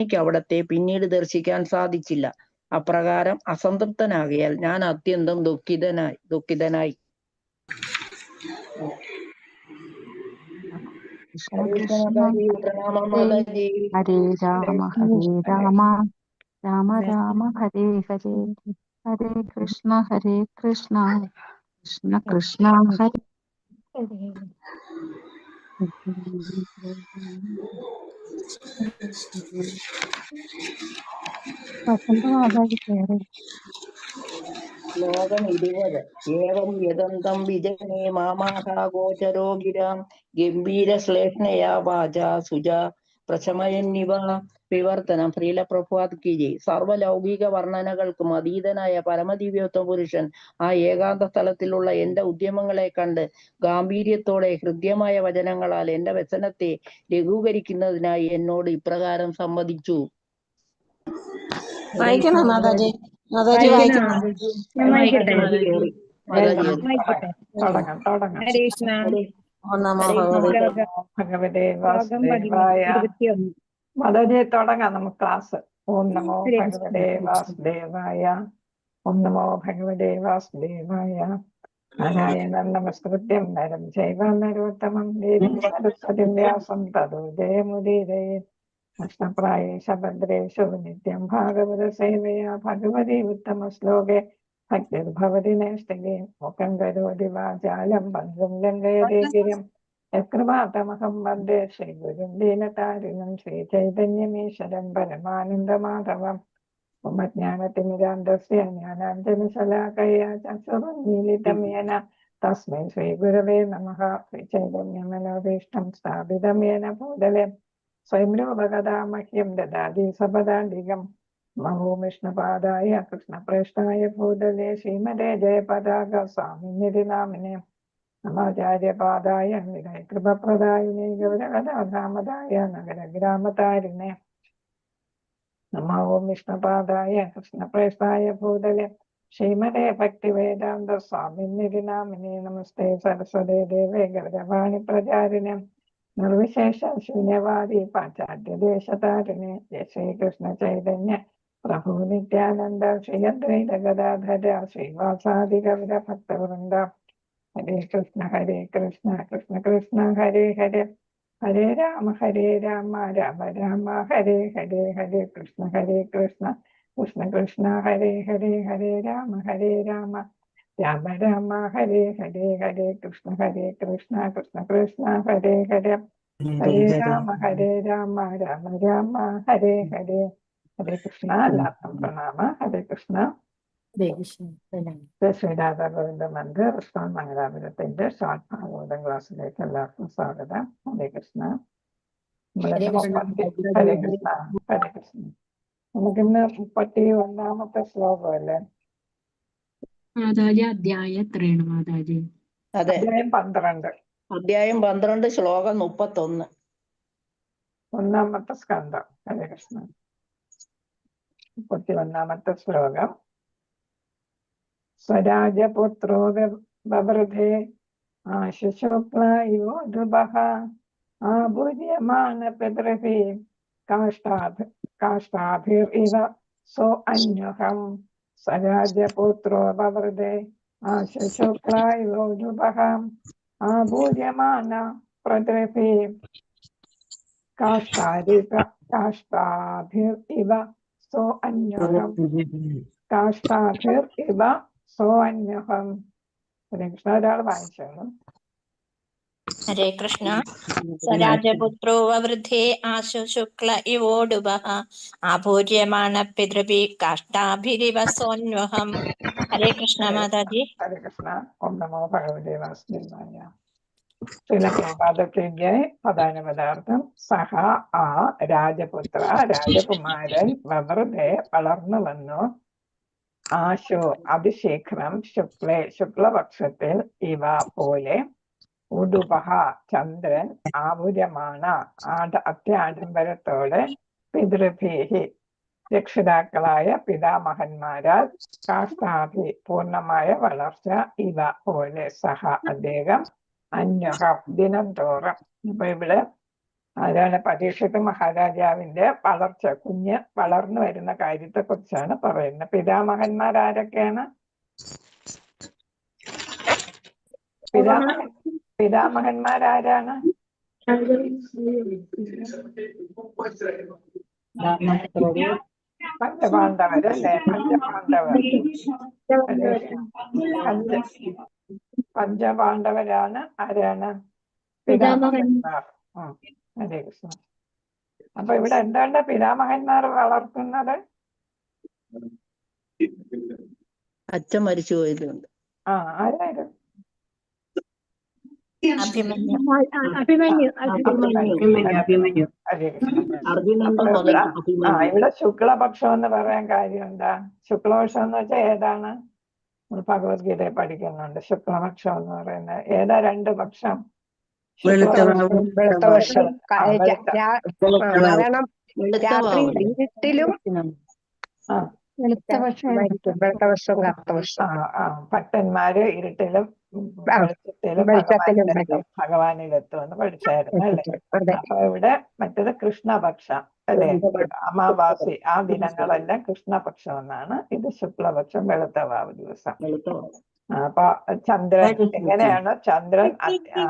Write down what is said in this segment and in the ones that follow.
എനിക്ക് അവിടത്തെ പിന്നീട് ദർശിക്കാൻ സാധിച്ചില്ല. അപ്രകാരം അസംതൃപ്തനാകയാൽ ഞാൻ അത്യന്തം ദുഃഖിതനായി. മാതാജി, പ്രണാമം മാതാജി. ഹരേ രാമ ഹരേ രാമ രാമ രാമ ഹരേ ഹരേ ഹരേ കൃഷ്ണ കൃഷ്ണ കൃഷ്ണ ഹരേ മാതാജി പേര്. ശ്ലോകം 20. ഏവം യദന്തം വിജനേ മാമാഹ ഗോചരോ ഗിരാം ഗംഭീരശ്ലേഷ്ണയാ വാചാ സുജാ പ്രശമയന്നിവ. വിവർത്തനം. ശ്രീല പ്രഭുപാദ് കി ജയ്. സർവലൗകിക വർണ്ണനകൾക്കും അതീതനായ പരമദിവ്യോത്തമ പുരുഷൻ ആ ഏകാന്ത സ്ഥലത്തിലുള്ള എന്റെ ഉദ്യമങ്ങളെ കണ്ട് ഗാംഭീര്യത്തോടെ ഹൃദ്യമായ വചനങ്ങളാൽ എന്റെ വ്യസനത്തെ ലഘൂകരിക്കുന്നതിനായി എന്നോട് ഇപ്രകാരം സംവദിച്ചു. വായിക്കണം മാതാജി. മാതാജി വായിക്കണം. ഭഗവതേ വാസുദേവായ. മാതാജി തുടങ്ങാം നമുക്ക് ക്ലാസ്. ഓം നമോ ഭഗവതേ വാസുദേവായ. ഓം നമോ ഭഗവതേ വാസുദേവായ. നാരായണം നമസ്കൃത്യം നരം ചൈവ നരോത്തമം ദേവീം സരസ്വതിം വ്യാസം തതോ ജയമുദീരയേ. കൃഷ്ണപ്രായേഷ ഭദ്രേഷു നിത്യം ഭാഗവത സേവയാ ഭഗവതി ഉത്തമ ശ്ലോകേ ഭക്തിർഭവതി നൈഷ്ഠികേ. മുഖം കരോതി വാചാലം പങ്കും ലംഘയതേ ഗിരിം യത്കൃപാതമഹം വന്ദേ ശ്രീഗുരും ദീനതാരിണം ശ്രീചൈതന്യമീശ്വരം പരമാനന്ദമാധവം. ഉപജ്ഞാനതിമിരാന്തസ്യ ജ്ഞാനാഞ്ജനശലാകയാ ചക്ഷുരുന്മീലിതം യേന തസ്മൈ ശ്രീഗുരവേ നമഃ. ശ്രീചൈതന്യമനോഭീഷ്ടം സ്ഥാപിതം യേന ഭൂതലേ സ്വയം രൂപകഥാ മഹ്യം ദദാതി സപദാന്തികം. നമോ വിഷ്ണുപാദായ കൃഷ്ണപ്രേഷ്ഠായ ഭൂതലേ ശ്രീമതേ ജയപതാക സ്വാമിനിധി നാമിനെ. നമാചാര്യപാദായ കൃപപ്രദായിനെ ഗൗരവധാമതായ നഗരഗ്രാമതാരിണെ. നമോ വിഷ്ണുപാദായ കൃഷ്ണപ്രേഷ്ഠായ ഭൂതലേ ശ്രീമതേ ഭക്തിവേദാന്ത സ്വാമിനിധി നാമിനെ. നമസ്തേ സരസ്വതേ ദേവേ ഗൗരവാണി പ്രചാരിണെ നിർവിശേഷ ശൂന്യവാദി പാശ്ചാത്യദേശതാരിണെ. ജയ ശ്രീകൃഷ്ണ ചൈതന്യ പ്രഭു നിത്യാനന്ദ ശ്രീ അദ്വൈത ഗദാധര ശ്രീവാസാദി ഗൗര ഭക്തവൃന്ദ. ഹരേ കൃഷ്ണ കൃഷ്ണ കൃഷ്ണ ഹരേ ഹരേ ഹരേ രാമ രാമ രാമ ഹരേ ഹരേ. ഹരേ കൃഷ്ണ കൃഷ്ണ കൃഷ്ണ ഹരേ ഹരേ ഹരേ രാമ രാമ രാമ ഹരേ ഹരേ. ഹരേ കൃഷ്ണ കൃഷ്ണ കൃഷ്ണ ഹരേ ഹരേ ഹരേ രാമ രാമ രാമ ഹരേ ഹരേ. ഹരേ കൃഷ്ണ. എല്ലാവർക്കും പ്രണാമ. ഹരേ കൃഷ്ണ. ശ്രീരാധാ ഗോവിന്ദ മന്ദിർ കൃഷ്ണ മംഗലാപുരത്തിന്റെ ഷോർട്ട് ഭാഗവതം ക്ലാസ്സിലേക്ക് എല്ലാവർക്കും സ്വാഗതം. ഹരേ കൃഷ്ണ. ഹരേ കൃഷ്ണ. ഹരേ കൃഷ്ണ. നമുക്കിന്ന് 31ാമത്തെ ശ്ലോകം അല്ലേ മാതാജി? അധ്യായം എത്രയാണ് മാതാജി? അതെ, അധ്യായം 12 ശ്ലോകം 31. 1ാമത്തെ സ്കന്ധം. ഹരേ കൃഷ്ണ. 31ാമത്തെ ശ്ലോകം. സ്വരാജപുത്രോ ബവൃധേ ആശുശുക്ല ഇവോ ധ്രുവഃ ആഭുര്യമാന പിതൃഭി കാഷ്ടാഭിരിവ സോ അന്വഹം. സ്വരാജപുത്രോ ബവൃധേ ആശുശുക്ല ഇവോ ധ്രുവഃ ആഭൂര്യമാന പിതൃഭി കാഷ്ടാഭിരിവ സോ അന്വഹം. കാഷ്ടാഭിരിവ സോ അന്വഹം. ഹരേ കൃഷ്ണ. ഒരാൾ വായിച്ചോളൂ. ഹരേ കൃഷ്ണ. സ്വരാജപുത്രോ വവൃദ്ധേ ആശു ശുക്ല ഇവോടുഭഃ ആഭൂര്യമാണ പിതൃഭി കാഷ്ടാഭിരിവ സോന്വഹം. ഹരേ കൃഷ്ണ മാതാജി. ഹരേ കൃഷ്ണ. ഓം നമോ ഭഗവതേ വാസുദേവായ. ശ്രീലപ്രഭാതത്തിന്റെ പ്രധാന പദാർത്ഥം സഹ ആ രാജപുത്ര രാജകുമാരൻ വവൃദ്ധേ വളർന്നു വന്നു. ആശു അതിശീഘ്രം ശുക്ലപക്ഷത്തിൽ ഇവ പോലെ ഉടുപഹ ചന്ദ്രൻ ആഭുര്യമാണ് അത്യാഡംബരത്തോടെ പിതൃഭീഹി രക്ഷിതാക്കളായ പിതാമഹന്മാരാൽ കാഷ്ടാഭി പൂർണ്ണമായ വളർച്ച ഇവ പോലെ സഹ അദ്ദേഹം അന്വഹം ദിനം തോറും. അപ്പൊ ഇവിടെ ആരാണ്? പരീക്ഷിത് മഹാരാജാവിന്റെ വളർച്ച, കുഞ്ഞ് വളർന്നു വരുന്ന കാര്യത്തെ കുറിച്ചാണ് പറയുന്നത്. പിതാമഹന്മാരാരൊക്കെയാണ്? പിതാമഹന്മാരാരാണ്? പഞ്ചപാണ്ഡവരല്ലേ? പഞ്ചപാണ്ഡവർ. പഞ്ചപാണ്ഡവരാണ് ആരാണ്? പിതാമഹന്മാർ. ഹരേ കൃഷ്ണ. അപ്പൊ ഇവിടെ എന്താണ് പിതാമഹന്മാർ വളർത്തുന്നത്? അച്ഛൻ മരിച്ചു പോയതുകൊണ്ട്. ആരായിരുന്നു? അഭിമന്യു. അഭിമന്യു. ഹരേ കൃഷ്ണ. അർജുനന്റെ അപ്പൊ മകൻ അഭിമന്യു. ഇവിടെ ശുക്ലപക്ഷം എന്ന് പറയാൻ കാര്യം എന്താ? ശുക്ലപക്ഷം എന്ന് വെച്ചാൽ ഏതാണ്? ഭഗവത്ഗീതയെ പഠിക്കുന്നുണ്ട്. ശുക്ലപക്ഷം എന്ന് പറയുന്നത് ഏതാ? രണ്ട് പക്ഷം. വെളുത്തപക്ഷം മരണം രാത്രി ഇരുട്ടിലും വെളുത്തപക്ഷം കറുത്തപക്ഷം. ഭക്തന്മാര് ഇരുട്ടിലും വെളിച്ചത്തിലും ഭഗവാനിലെത്തും എന്ന് പഠിച്ചായിരുന്നു അല്ലേ? അപ്പൊ ഇവിടെ മറ്റേത് കൃഷ്ണപക്ഷം അല്ലെ? അമാവാസി ആ ദിനങ്ങളെല്ലാം കൃഷ്ണപക്ഷം എന്നാണ്. ഇത് ശുക്ലപക്ഷം, വെളുത്തവാവ് ദിവസം. അപ്പൊ ചന്ദ്രൻ എങ്ങനെയാണ്? ചന്ദ്രൻ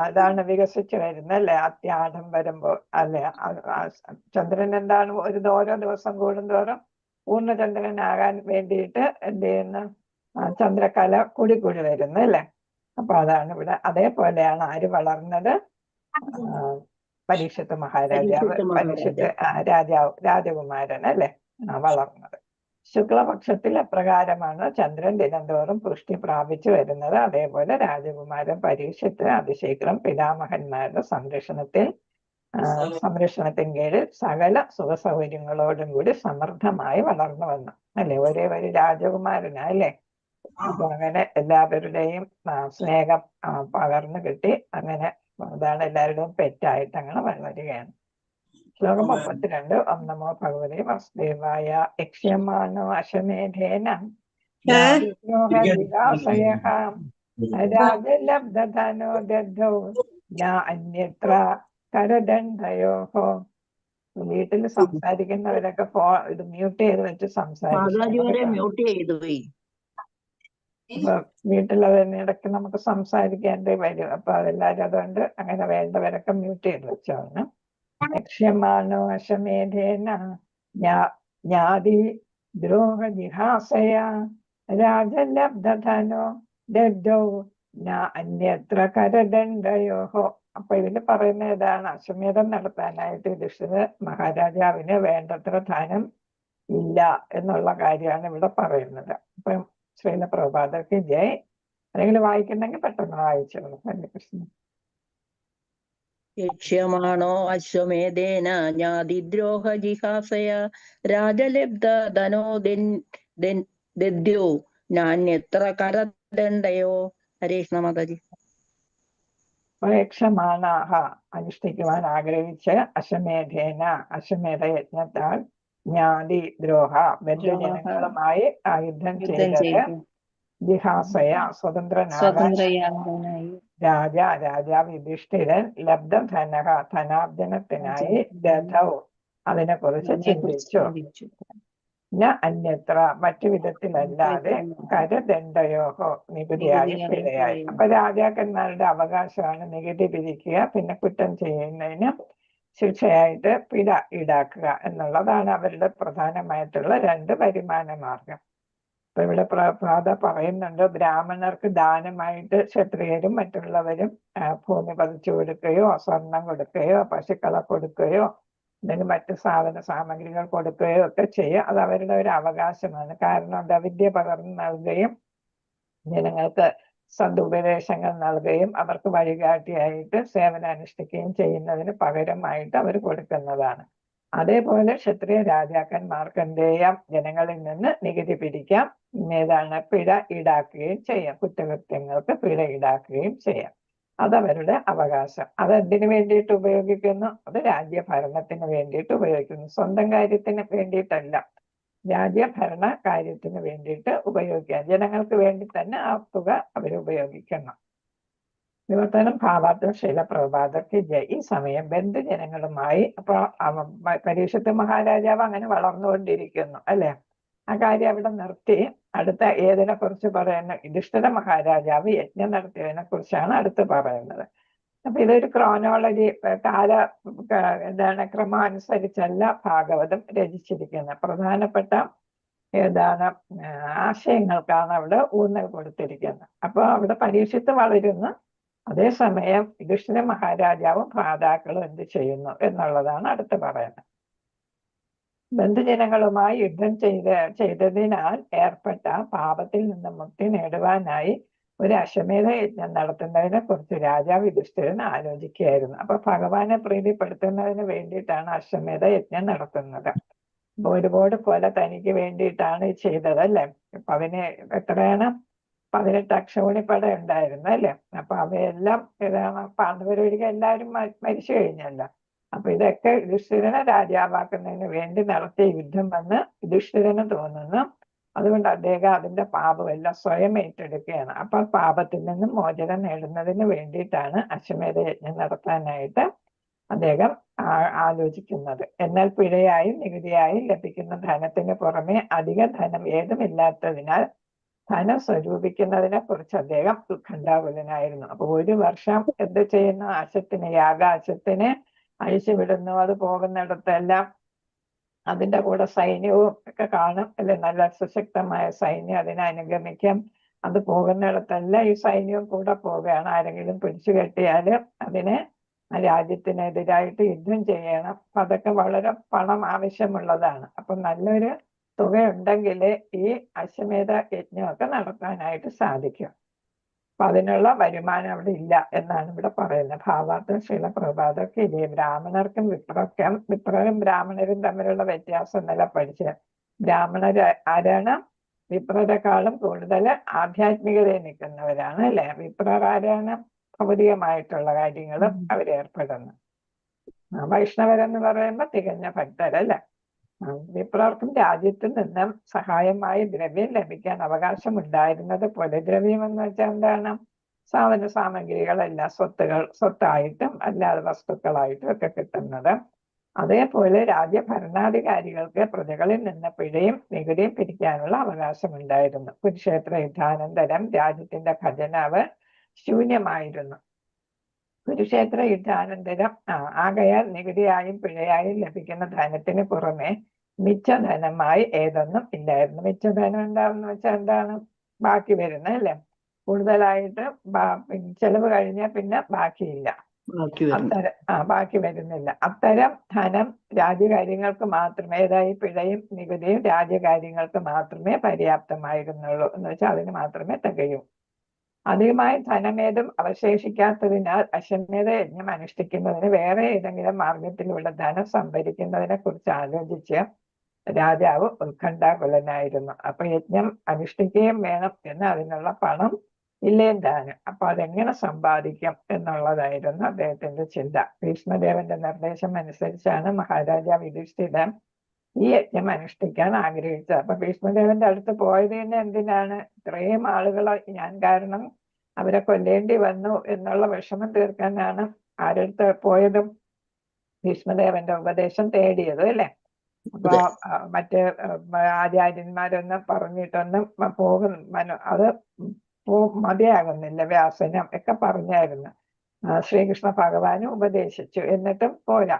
അതാണ് വികസിച്ചു വരുന്നത് അല്ലെ? അത്യാഡംബരം അല്ലെ? ചന്ദ്രൻ എന്താണ്? ഓരോ ദിവസം കൂടുന്തോറും പൂർണ്ണചന്ദ്രനാകാൻ വേണ്ടിയിട്ട് എന്ത് ചെയ്യുന്നു? ചന്ദ്രകല കൂടി വരുന്നു അല്ലെ? അപ്പൊ അതാണ് ഇവിടെ. അതേപോലെയാണ് ആര് വളർന്നത്? പരീക്ഷിത് മഹാരാജാവ്, രാജകുമാരൻ അല്ലെ വളർന്നത്. ശുക്ലപക്ഷത്തിൽ എപ്രകാരമാണ് ചന്ദ്രൻ ദിനംതോറും പുഷ്ടി പ്രാപിച്ചു വരുന്നത്, അതേപോലെ രാജകുമാരൻ പരീക്ഷിത്ത് അതിശീഘ്രം പിതാമഹന്മാരുടെ സംരക്ഷണത്തിൻ കീഴിൽ സകല സുഖസൗകര്യങ്ങളോടും കൂടി സമൃദ്ധമായി വളർന്നു വന്നു അല്ലെ? ഒരേ ഒരു രാജകുമാരനാ അല്ലേ? അപ്പൊ അങ്ങനെ എല്ലാവരുടെയും സ്നേഹം പകർന്നു കിട്ടി. അങ്ങനെ അതാണ് എല്ലാവരുടെയും പെറ്റായിട്ട് അങ്ങനെ വരികയാണ്. ശ്ലോകം 32. ഓം നമോ ഭഗവതേ വാസുദേവായ. യക്ഷ്യമാണോ അശ്വമേധേന രാജലബ്ധനോ ദദ്ധോ അന്യത്ര കരദണ്ഡയോഹോ. വീട്ടിൽ സംസാരിക്കുന്നവരൊക്കെ ഇത് മ്യൂട്ട് ചെയ്ത് വെച്ച് സംസാരിക്കും. അപ്പൊ വീട്ടിലത് ഇടയ്ക്ക് നമുക്ക് സംസാരിക്കേണ്ടി വരും. അപ്പൊ അതെല്ലാരും അതുകൊണ്ട് അങ്ങനെ വേണ്ടവരൊക്കെ മ്യൂട്ട് ചെയ്ത് വെച്ചോണം. ലക്ഷ്യമാണോ അശ്വമേധേന ജ്ഞാതി ദ്രോഹജിഹാസയ രാജലബ്ധനോ ദഗ്ധോ അന്യത്ര കരദണ്ഡയോഹോ. അപ്പൊ ഇതില് പറയുന്ന ഏതാണ്? അശ്വമേധം നടത്താനായിട്ട് യുധിഷ്ഠിരൻ മഹാരാജാവിന് വേണ്ടത്ര ധനം ഇല്ല എന്നുള്ള കാര്യമാണ് ഇവിടെ പറയുന്നത്. അപ്പൊ ശ്രീല പ്രഭുപാദർക്ക് ജയ്. അല്ലെങ്കിൽ വായിക്കുന്നെങ്കിൽ പെട്ടെന്ന് വായിച്ചോളൂ. ഹരേ കൃഷ്ണ. യക്ഷ്യമാണോ അശ്വമേധേന ജ്ഞാതിദ്രോഹ ജിഹാസയ രാജലബ്ധ ധനോ ദദ്യോ നാന്യത്ര കരദണ്ഡയോ. ഹരേ കൃഷ്ണ മാതാജി. യക്ഷമാണാഹ അനുഷ്ഠിക്കുവാൻ ആഗ്രഹിച്ച് അശ്വമേധേന അശ്വമേധ യജ്ഞത്താൽ ജ്ഞാതി ദ്രോഹ ബന്ധുജനങ്ങളുമായി യുദ്ധം ചെയ്തത് ജിഹാസയ സ്വതന്ത്രനായി രാജാവ് യുധിഷ്ഠിരൻ ലബ്ധം ധനാർജനത്തിനായി ദധൗ അതിനെ കുറിച്ച് ചിന്തിച്ചു. അന്യത്ര മറ്റു വിധത്തിലല്ലാതെ കരദണ്ഡയോഹോ നികുതിയായി പിഴയായി. അപ്പൊ രാജാക്കന്മാരുടെ അവകാശമാണ് നികുതി പിരിക്കുക, പിന്നെ കുറ്റം ചെയ്യുന്നതിന് ശിക്ഷയായിട്ട് പിഴ ഈടാക്കുക എന്നുള്ളതാണ് അവരുടെ പ്രധാനമായിട്ടുള്ള രണ്ട് വരുമാന മാർഗം. അപ്പൊ ഇവിടെ പ്രഭാത പറയുന്നുണ്ട്, ബ്രാഹ്മണർക്ക് ദാനമായിട്ട് ക്ഷത്രിയരും മറ്റുള്ളവരും ഭൂമി പതിച്ചു കൊടുക്കുകയോ സ്വർണം കൊടുക്കുകയോ പശുക്കളെ കൊടുക്കുകയോ അല്ലെങ്കിൽ മറ്റു സാമഗ്രികൾ കൊടുക്കുകയോ ഒക്കെ ചെയ്യുക. അത് അവരുടെ ഒരു അവകാശമാണ്. കാരണം എന്താ? വിദ്യ പകർന്നു നൽകുകയും ജനങ്ങൾക്ക് സദുപദേശങ്ങൾ നൽകുകയും അവർക്ക് വഴികാട്ടിയായിട്ട് സേവനം അനുഷ്ഠിക്കുകയും ചെയ്യുന്നതിന് പകരമായിട്ട് അവർ കൊടുക്കുന്നതാണ്. അതേപോലെ ക്ഷത്രിയ രാജാക്കന്മാർക്ക് എന്ത് ചെയ്യാം? ജനങ്ങളിൽ നിന്ന് നികുതി പിരിക്കാം, ഏതാണ് പിഴ ഈടാക്കുകയും ചെയ്യാം. കുറ്റകൃത്യങ്ങൾക്ക് പിഴ ഈടാക്കുകയും ചെയ്യാം. അതവരുടെ അവകാശം. അതെന്തിനു വേണ്ടിയിട്ട് ഉപയോഗിക്കുന്നു? അത് രാജ്യഭരണത്തിന് വേണ്ടിയിട്ട് ഉപയോഗിക്കുന്നു. സ്വന്തം കാര്യത്തിന് വേണ്ടിയിട്ടല്ല, രാജ്യഭരണ കാര്യത്തിന് വേണ്ടിയിട്ട് ഉപയോഗിക്കുക. ജനങ്ങൾക്ക് വേണ്ടി തന്നെ ആ തുക അവർ ഉപയോഗിക്കണം. വിവർത്തനം ഭാവാർത്ഥം ശീലപ്രഭാതർക്ക് ഈ സമയം ബന്ധുജനങ്ങളുമായി അപ്പൊ പരീക്ഷത്ത് മഹാരാജാവ് അങ്ങനെ വളർന്നുകൊണ്ടിരിക്കുന്നു അല്ലെ. ആ കാര്യം അവിടെ നിർത്തി അടുത്ത ഏതിനെ കുറിച്ച് പറയുന്നു? യുധിഷ്ഠിര മഹാരാജാവ് യജ്ഞം നടത്തിയതിനെ കുറിച്ചാണ് അടുത്ത് പറയുന്നത്. അപ്പൊ ഇതൊരു ക്രോണോളജി എന്താണ് ക്രമാനുസരിച്ചല്ല ഭാഗവതം രചിച്ചിരിക്കുന്നത്. പ്രധാനപ്പെട്ട ആശയങ്ങൾക്കാണ് അവിടെ ഊന്നൽ കൊടുത്തിരിക്കുന്നത്. അപ്പൊ അവിടെ പരീക്ഷിത്ത് വളരുന്നു, അതേസമയം യുധിഷ്ഠിര മഹാരാജാവും ഭ്രാതാക്കളും എന്ത് ചെയ്യുന്നു എന്നുള്ളതാണ് അടുത്ത് പറയുന്നത്. ബന്ധുജനങ്ങളുമായി യുദ്ധം ചെയ്തതിനാൽ ഏർപ്പെട്ട പാപത്തിൽ നിന്ന് മുക്തി നേടുവാനായി ഒരു അശ്വമേധ യജ്ഞം നടത്തുന്നതിനെ കുറിച്ച് രാജാവ് യുധിഷ്ഠിരൻ ആലോചിക്കുകയായിരുന്നു. അപ്പൊ ഭഗവാനെ പ്രീതിപ്പെടുത്തുന്നതിന് വേണ്ടിയിട്ടാണ് അശ്വമേധ യജ്ഞം നടത്തുന്നത്. അപ്പൊ ഒരുപാട് കൊല തനിക്ക് വേണ്ടിയിട്ടാണ് ചെയ്തത് അല്ലെ. അപ്പൊ അവന് എത്രയാണ് 18 അക്ഷൗണിപ്പട ഉണ്ടായിരുന്നു അല്ലെ. അപ്പൊ അവയെല്ലാം പാണ്ഡവരൊഴികെ എല്ലാവരും മരിച്ചു കഴിഞ്ഞല്ലോ. അപ്പൊ ഇതൊക്കെ യുധിഷ്ഠിരനെ രാജാവാക്കുന്നതിന് വേണ്ടി നടത്തിയ യുദ്ധം വന്ന് യുധിഷ്ഠിരന് തോന്നുന്നു. അതുകൊണ്ട് അദ്ദേഹം അതിന്റെ പാപമെല്ലാം സ്വയം ഏറ്റെടുക്കുകയാണ്. അപ്പൊ പാപത്തിൽ നിന്നും മോചനം നേടുന്നതിന് വേണ്ടിയിട്ടാണ് അശ്വമേധ യജ്ഞം നടത്താനായിട്ട് അദ്ദേഹം ആലോചിക്കുന്നത്. എന്നാൽ പിഴയായും നികുതിയായും ലഭിക്കുന്ന ധനത്തിന് പുറമെ അധിക ധനം ഏതുമില്ലാത്തതിനാൽ ധനം സ്വരൂപിക്കുന്നതിനെ കുറിച്ച് അദ്ദേഹം ദുഃഖണ്ടാകുലനായിരുന്നു. അപ്പൊ ഒരു വർഷം എന്ത് ചെയ്യുന്നു? യാഗാശത്തിന് അഴിച്ചുവിടുന്നു. അത് പോകുന്നിടത്തെല്ലാം അതിന്റെ കൂടെ സൈന്യവും ഒക്കെ കാണും അല്ലെ. നല്ല സുശക്തമായ സൈന്യം അതിനെ അനുഗമിക്കും. അത് പോകുന്നിടത്തെല്ലാം ഈ സൈന്യവും കൂടെ പോവുകയാണ്. ആരെങ്കിലും പിടിച്ചു കെട്ടിയാല് അതിനെ രാജ്യത്തിനെതിരായിട്ട് യുദ്ധം ചെയ്യണം. അപ്പൊ അതൊക്കെ വളരെ പണം ആവശ്യമുള്ളതാണ്. അപ്പൊ നല്ലൊരു തുകയുണ്ടെങ്കിൽ ഈ അശ്വമേധ യജ്ഞമൊക്കെ നടത്താനായിട്ട് സാധിക്കും. അപ്പൊ അതിനുള്ള വരുമാനം അവിടെ ഇല്ല എന്നാണ് ഇവിടെ പറയുന്നത്. ഭാവാർത്ഥം ശീലപ്രഭാതൊക്കെ ഇല്ലേ. ബ്രാഹ്മണർക്കും വിപ്രരും ബ്രാഹ്മണരും തമ്മിലുള്ള വ്യത്യാസം എന്നല്ല പഠിച്ചത്. ബ്രാഹ്മണര് ആരാണ്? വിപ്രരെക്കാളും കൂടുതൽ ആധ്യാത്മികതയിൽ നിൽക്കുന്നവരാണ് അല്ലെ. വിപ്രർ ആരാണ്? ഭൗതികമായിട്ടുള്ള കാര്യങ്ങളും അവരേർപ്പെടുന്നു. വൈഷ്ണവരെന്ന് പറയുമ്പോൾ തികഞ്ഞ ഭക്തരല്ലേ. വിപ്രർക്കും രാജ്യത്തിൽ നിന്നും സഹായമായി ദ്രവ്യം ലഭിക്കാൻ അവകാശം ഉണ്ടായിരുന്നത് പോലെ, ദ്രവ്യം എന്ന് വെച്ചാൽ എന്താണ്? സാധന സാമഗ്രികളല്ല, സ്വത്തായിട്ടും അല്ലാതെ വസ്തുക്കളായിട്ടും ഒക്കെ കിട്ടുന്നത്. അതേപോലെ രാജ്യഭരണാധികാരികൾക്ക് പ്രജകളിൽ നിന്ന് പിഴയും നികുതിയും പിരിക്കാനുള്ള അവകാശമുണ്ടായിരുന്നു. കുരുക്ഷേത്ര യുദ്ധാനന്തരം രാജ്യത്തിന്റെ ഖജനാവ് ശൂന്യമായിരുന്നു. കുരുക്ഷേത്ര യുദ്ധാനന്തരം ആകയാൽ നികുതിയായും പിഴയായും ലഭിക്കുന്ന ധനത്തിന് പുറമെ മിച്ചധനമായി ഏതൊന്നും ഇല്ലായിരുന്നു. മിച്ചധനം ഉണ്ടാവുന്ന വെച്ചാൽ എന്താണ്? ബാക്കി വരുന്നത് അല്ലെ. കൂടുതലായിട്ട് ചെലവ് കഴിഞ്ഞാൽ പിന്നെ ബാക്കിയില്ല, ബാക്കി വരുന്നില്ല. അത്തരം ധനം രാജ്യകാര്യങ്ങൾക്ക് മാത്രമേ, ഏതായി പിഴയും നികുതിയും രാജ്യകാര്യങ്ങൾക്ക് മാത്രമേ പര്യാപ്തമായിരുന്നുള്ളൂ. എന്ന് വെച്ചാൽ അതിന് മാത്രമേ തികയൂ. അധികമായി ധനമേതും അവശേഷിക്കാത്തതിനാൽ അശ്വമേധ യജ്ഞം അനുഷ്ഠിക്കുന്നതിന് വേറെ ഏതെങ്കിലും മാർഗത്തിലൂടെ ധനം സംഭരിക്കുന്നതിനെ കുറിച്ച് ആലോചിച്ച് രാജാവ് ഉത്കണ്ഠാകുലനായിരുന്നു. അപ്പൊ യജ്ഞം അനുഷ്ഠിക്കുകയും വേണം, എന്ന് അതിനുള്ള പണം ഇല്ലേം താനും. അപ്പൊ അതെങ്ങനെ സമ്പാദിക്കും എന്നുള്ളതായിരുന്നു അദ്ദേഹത്തിന്റെ ചിന്ത. ഭീഷ്മദേവന്റെ നിർദ്ദേശം അനുസരിച്ചാണ് മഹാരാജാവ് യുധിഷ്ഠിരൻ ഈ യജ്ഞം അനുഷ്ഠിക്കാൻ ആഗ്രഹിച്ചത്. അപ്പൊ ഭീഷ്മദേവന്റെ അടുത്ത് പോയത് തന്നെ എന്തിനാണ്? ഇത്രയും ആളുകളെ ഞാൻ കാരണം അവരെ കൊല്ലേണ്ടി വന്നു എന്നുള്ള വിഷമം തീർക്കാനാണ് ആരടുത്ത് പോയതും ഭീഷ്മദേവന്റെ ഉപദേശം തേടിയത് അല്ലെ. അപ്പൊ മറ്റ് ആചാര്യന്മാരൊന്നും പറഞ്ഞിട്ടൊന്നും അത് മതിയാകുന്നില്ല, വ്യാസനം ഒക്കെ പറഞ്ഞായിരുന്നു. ശ്രീകൃഷ്ണ ഭഗവാനും ഉപദേശിച്ചു, എന്നിട്ടും പോരാ.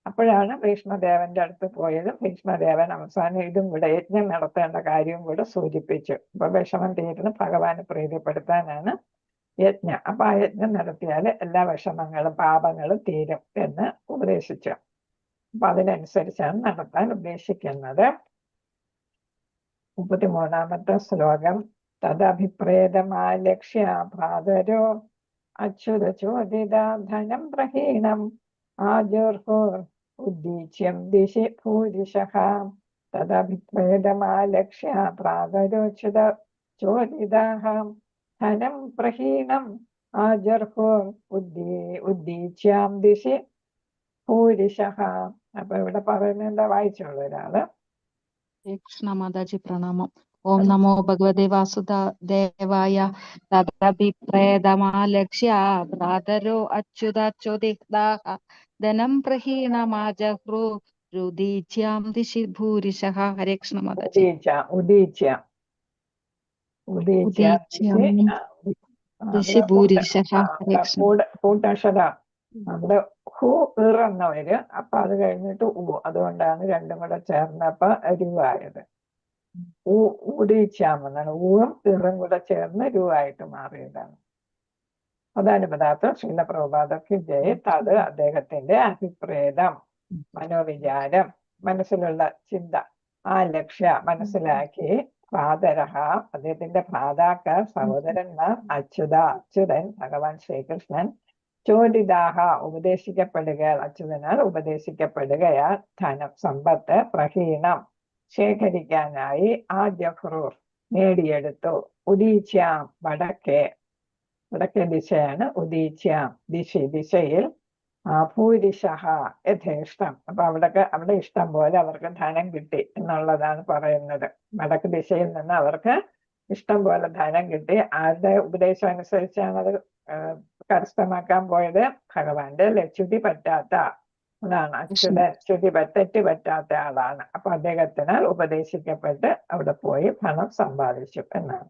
അപ്പോഴാണ് ഭീഷ്മദേവന്റെ അടുത്ത് പോയത്. ഭീഷ്മദേവൻ അവസാനം ഇതും കൂടെ യജ്ഞം നടത്തേണ്ട കാര്യവും കൂടെ സൂചിപ്പിച്ചു. അപ്പൊ വിഷമം തീരുന്ന ഭഗവാനെ പ്രീതിപ്പെടുത്താനാണ് യജ്ഞം. അപ്പൊ ആ യജ്ഞം നടത്തിയാൽ എല്ലാ വിഷമങ്ങളും പാപങ്ങളും തീരും എന്ന് ഉപദേശിച്ചു. അപ്പൊ അതിനനുസരിച്ചാണ് നടത്താൻ ഉദ്ദേശിക്കുന്നത്. 33-ാമത്തെ ശ്ലോകം. തദഭിപ്രേതമാലക്ഷ്യ ഭ്രാതരോ അച്യുത ചോദിത ധനം പ്രഹീണം ആജുർഹുർ ഉദ്ദീച്യം ദിശി ഭൂരിശഃ. തദഭിപ്രേതമാലക്ഷ്യ ഭ്രാതരോച്യുത ചോദിതാഃ ധനം പ്രഹീണം ആജർഹുർ ഉദ്ദീച്യം ദിശി ഭൂരിശഃ. അപ്പൊ ഇവിടെ പറയുന്നത് എന്താ? വായിച്ചോളൂ ഒരാള്. കൃഷ്ണ മാതാജി പ്രണാമം. ഓം നമോ ഭഗവതേ വാസുദേവായ. തദഭിപ്രേതമാലക്ഷ്യ ഭ്രാതരോ അച്യുതാച്യുതിഗ്ധാഃ ധനം പ്രഹീണമാജഹ്രു രുദീച്യാം ദിശി ഭൂരിശഃ. ഹരേ കൃഷ്ണ മാതാജി. ഉദീച്യ ഉദീച്യാം ദിശി ഭൂരിശഃ. ഹരേ കൃഷ്ണ. കൂട്ടക്ഷര നമ്മുടെ ഹു ഇറന്ന വര്, അപ്പൊ അത് കഴിഞ്ഞിട്ട് ഉ, അതുകൊണ്ടാണ് രണ്ടും കൂടെ ചേർന്നപ്പോ രുവായത്. ഉദീച്യാമെന്നാണ്, ഊവും ഇറും കൂടെ ചേർന്ന് രുവായിട്ട് മാറിയതാണ്. അതാണ് പദാർത്ഥം ശ്രീല പ്രഭുപാദർക്ക് ജയ്. അത് അദ്ദേഹത്തിന്റെ അഭിപ്രേതം, മനോവിചാരം, മനസ്സിലുള്ള ചിന്ത, ആ ലക്ഷ്യ മനസ്സിലാക്കി ഭ്രാതരഹ, അദ്ദേഹത്തിന്റെ ഭ്രാതാക്കൾ, സഹോദരന്മാർ, അച്യുതൻ ഭഗവാൻ ശ്രീകൃഷ്ണൻ, ചോദിതാഹ ഉപദേശിക്കപ്പെടുക, അച്യുതനാൽ ഉപദേശിക്കപ്പെടുകയാൽ, ധനം സമ്പത്ത്, പ്രഹീണം ശേഖരിക്കാനായി, ആദ്യഹ്രൂർ നേടിയെടുത്തു, ഉദീച്യാം വടക്കേ ദിശയാണ് ഉദീച്യാം, ദിശയിൽ, ഭൂരിശഃ യഥേഷ്ടം. അപ്പൊ അവിടെ ഇഷ്ടം പോലെ അവർക്ക് ധനം കിട്ടി എന്നുള്ളതാണ് പറയുന്നത്. വടക്ക് ദിശയിൽ നിന്ന് അവർക്ക് ഇഷ്ടം പോലെ ധനം കിട്ടി. ആരുടെ ഉപദേശം അനുസരിച്ചാണ് അത് കരസ്ഥമാക്കാൻ പോയത്? ഭഗവാന്റെ ചുതി പറ്റാത്ത അതാണ് അച്യുതൻ, തെറ്റ് പറ്റാത്ത ആളാണ്. അപ്പൊ അദ്ദേഹത്തിനാൽ ഉപദേശിക്കപ്പെട്ട് അവിടെ പോയി ധനം സമ്പാദിച്ചു എന്നാണ്.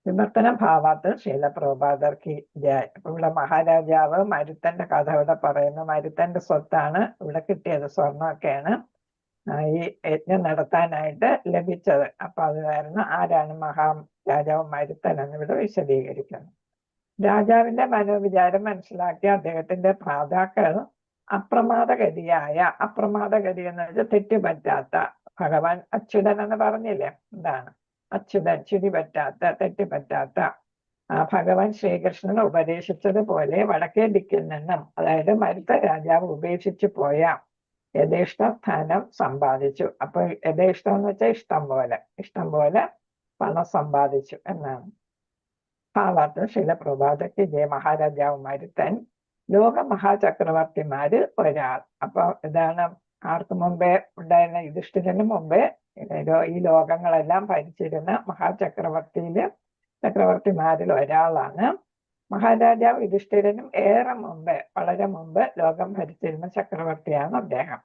വിവർത്തന ഭാവാത്ത് ശീല പ്രഭുപാദർക്ക് ജയ. അപ്പൊ ഇവിടെ മഹാരാജാവ് മരുത്തന്റെ കഥ ഇവിടെ പറയുന്നു. മരുത്തന്റെ സ്വത്താണ് ഇവിടെ കിട്ടിയത്, സ്വർണ്ണമൊക്കെയാണ് ഈ യജ്ഞം നടത്താനായിട്ട് ലഭിച്ചത്. അപ്പൊ അത് കാരണം ആരാണ് മഹാരാജാവ് മരുത്തൻ എന്നിവിടെ വിശദീകരിക്കുന്നു. രാജാവിന്റെ മനോവിചാരം മനസ്സിലാക്കിയ അദ്ദേഹത്തിന്റെ ഭ്രാതാക്കൾ അപ്രമാദഗതി എന്ന് വെച്ചാൽ തെറ്റുപറ്റാത്ത, ഭഗവാൻ അച്യുതൻ എന്ന് പറഞ്ഞില്ലേ, എന്താണ് അച്യുതൻ, തെറ്റുപറ്റാത്ത ഭഗവാൻ ശ്രീകൃഷ്ണൻ ഉപദേശിച്ചതുപോലെ വടക്കേ ദിക്കിൽ നിന്നും, അതായത് മരുത്ത രാജാവ് ഉപേക്ഷിച്ചു പോയ യഥേഷ്ടസ്ഥാനം സമ്പാദിച്ചു. അപ്പൊ യഥേഷ്ടം എന്ന് വെച്ചാൽ ഇഷ്ടം പോലെ പണം സമ്പാദിച്ചു എന്നാണ്. ഭാവാർത്ഥ ശീല പ്രഭാതയ്ക്ക് ജയ. മഹാരാജാവ് മരുത്തൻ ലോക മഹാചക്രവർത്തിമാര് ഒരാൾ. അപ്പൊ ഇതാണ് ആർക്ക് മുമ്പേ ഉണ്ടായിരുന്ന യുധിഷ്ഠിരന് മുമ്പേ ഈ ലോകങ്ങളെല്ലാം ഭരിച്ചിരുന്ന ചക്രവർത്തിമാരിൽ ഒരാളാണ്. മഹാരാജാവ് യുധിഷ്ഠിരനും വളരെ മുമ്പ് ലോകം ഭരിച്ചിരുന്ന ചക്രവർത്തിയാണ് അദ്ദേഹം.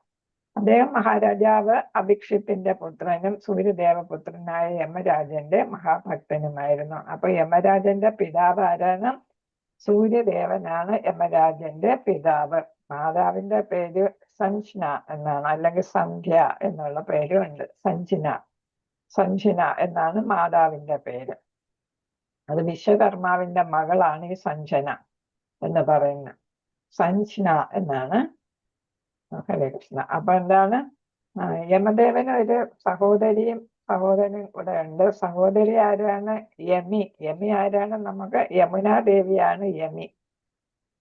മഹാരാജാവ് അഭിക്ഷിത്തിന്റെ പുത്രനും സൂര്യദേവപുത്രനായ യമരാജന്റെ മഹാഭക്തനുമായിരുന്നു. അപ്പൊ യമരാജന്റെ പിതാവ് ആരാണ്? സൂര്യദേവനാണ് യമരാജന്റെ പിതാവ്. മാതാവിന്റെ പേര് സഞ്ജന എന്നാണ്, അല്ലെങ്കിൽ സന്ധ്യ എന്നുള്ള പേരും ഉണ്ട്. സഞ്ജന എന്നാണ് മാതാവിന്റെ പേര്. അത് വിശ്വകർമാവിന്റെ മകളാണ് ഈ സഞ്ജന എന്ന് പറയുന്നത്. സഞ്ജന എന്നാണ്. ഹരേ കൃഷ്ണ. അപ്പൊ എന്താണ്, യമദേവന് ഒരു സഹോദരനും ഇവിടെ ഉണ്ട്. സഹോദരി ആരാണ്? യമി ആരാണ്? നമുക്ക് യമുനാ ദേവിയാണ് യമി.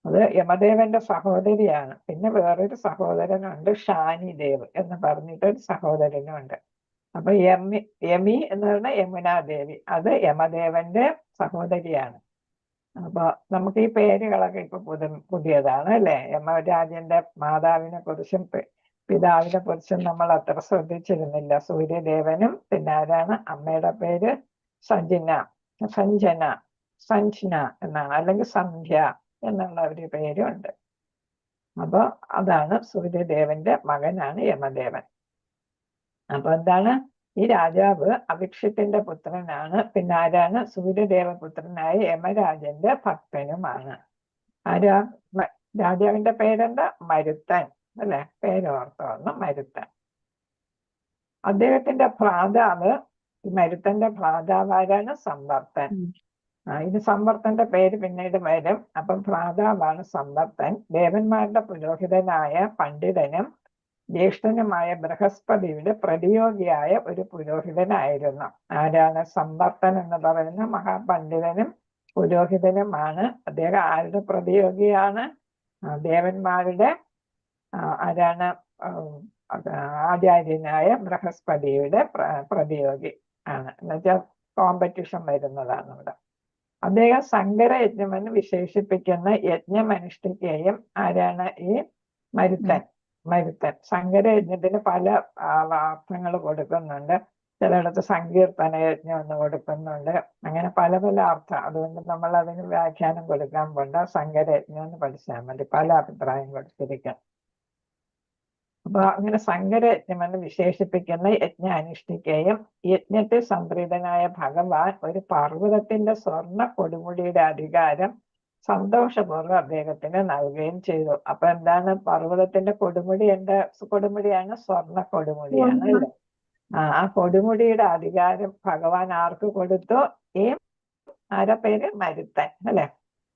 അത് യമദേവന്റെ സഹോദരിയാണ്. പിന്നെ വേറൊരു സഹോദരനുണ്ട്, ഷാനിദേവ് എന്ന് പറഞ്ഞിട്ടൊരു സഹോദരനുണ്ട്. അപ്പൊ യമി എന്ന് പറഞ്ഞാൽ യമുനാ ദേവി, അത് യമദേവന്റെ സഹോദരിയാണ്. അപ്പൊ നമുക്ക് ഈ പേരുകളൊക്കെ ഇപ്പൊ പുതിയതാണ് അല്ലെ. യമരാജന്റെ മാതാവിനെ കുറിച്ചും പിതാവിനെ കുറിച്ചും നമ്മൾ അത്ര ശ്രദ്ധിച്ചിരുന്നില്ല. സൂര്യദേവനും പിന്നെ ആരാണ്? അമ്മയുടെ പേര് സഞ്ജന എന്നാണ്, അല്ലെങ്കിൽ സന്ധ്യ എന്നുള്ള ഒരു പേരുണ്ട്. അപ്പൊ അതാണ് സൂര്യദേവന്റെ മകനാണ് യമദേവൻ. അപ്പൊ എന്താണ്, ഈ രാജാവ് അഭിക്ഷിത്തിന്റെ പുത്രനാണ്. പിന്നെ ആരാണ്? സൂര്യദേവപുത്രനായ യമരാജന്റെ ഭക്തനുമാണ്. രാജാവിന്റെ പേരെന്താ? മരുത്തൻ അല്ലെ, പേരോർത്തോന്ന്, മരുത്തൻ. അദ്ദേഹത്തിന്റെ ഭ്രാതാവ്, മരുത്തന്റെ ഭ്രാതാവ് ആരാണ്? സംവർത്തൻ. ഇത് സംവർത്തന്റെ പേര് പിന്നീട് വരും. അപ്പം ഭ്രാതാവാണ് സംവർത്തൻ. ദേവന്മാരുടെ പുരോഹിതനായ പണ്ഡിതനും ജ്യേഷ്ഠനുമായ ബൃഹസ്പതിയുടെ പ്രതിയോഗിയായ ഒരു പുരോഹിതനായിരുന്നു. ആരാണ്? സംവർത്തൻ എന്ന് പറയുന്ന മഹാപണ്ഡിതനും പുരോഹിതനുമാണ്. അദ്ദേഹം ആരുടെ പ്രതിയോഗിയാണ്? ദേവന്മാരുടെ ആരാണ്? ആചാര്യനായ ബൃഹസ്പതിയുടെ പ്രതിയോഗി ആണ്. എന്നുവെച്ചാൽ കോമ്പറ്റീഷൻ വരുന്നതാണ് ഇവിടെ. അദ്ദേഹം സങ്കരയജ്ഞമെന്ന് വിശേഷിപ്പിക്കുന്ന യജ്ഞം അനുഷ്ഠിക്കുകയും ആരാണ്? ഈ മരുത്തൻ. സങ്കരയജ്ഞത്തിന് പല അർത്ഥങ്ങൾ കൊടുക്കുന്നുണ്ട്. ചിലയിടത്ത് സങ്കീർത്തന യജ്ഞം എന്ന് കൊടുക്കുന്നുണ്ട്. അങ്ങനെ പല പല അർത്ഥം. അതുകൊണ്ട് നമ്മൾ അതിന് വ്യാഖ്യാനം കൊടുക്കാൻ പോണ്ട, സങ്കരയജ്ഞം എന്ന് പഠിച്ചാൽ മതി. പല അഭിപ്രായം കൊടുത്തിരിക്കാം. അപ്പൊ അങ്ങനെ സങ്കരയജ്ഞം എന്ന് വിശേഷിപ്പിക്കുന്ന യജ്ഞം അനുഷ്ഠിക്കുകയും യജ്ഞത്തിൽ സംപ്രീതനായ ഭഗവാൻ ഒരു പർവ്വതത്തിന്റെ സ്വർണ്ണ കൊടുമുടിയുടെ അധികാരം സന്തോഷപൂർവ്വം അദ്ദേഹത്തിന് നൽകുകയും ചെയ്തു. അപ്പൊ എന്താണ് പർവ്വതത്തിന്റെ കൊടുമുടി? എന്താ കൊടുമുടിയാണ്? സ്വർണ്ണ കൊടുമുടിയാണ് അല്ലേ? ആ കൊടുമുടിയുടെ അധികാരം ഭഗവാൻ ആർക്ക് കൊടുത്തു? ഈ ആരുടെ പേര്? മരുത്തൻ അല്ലെ?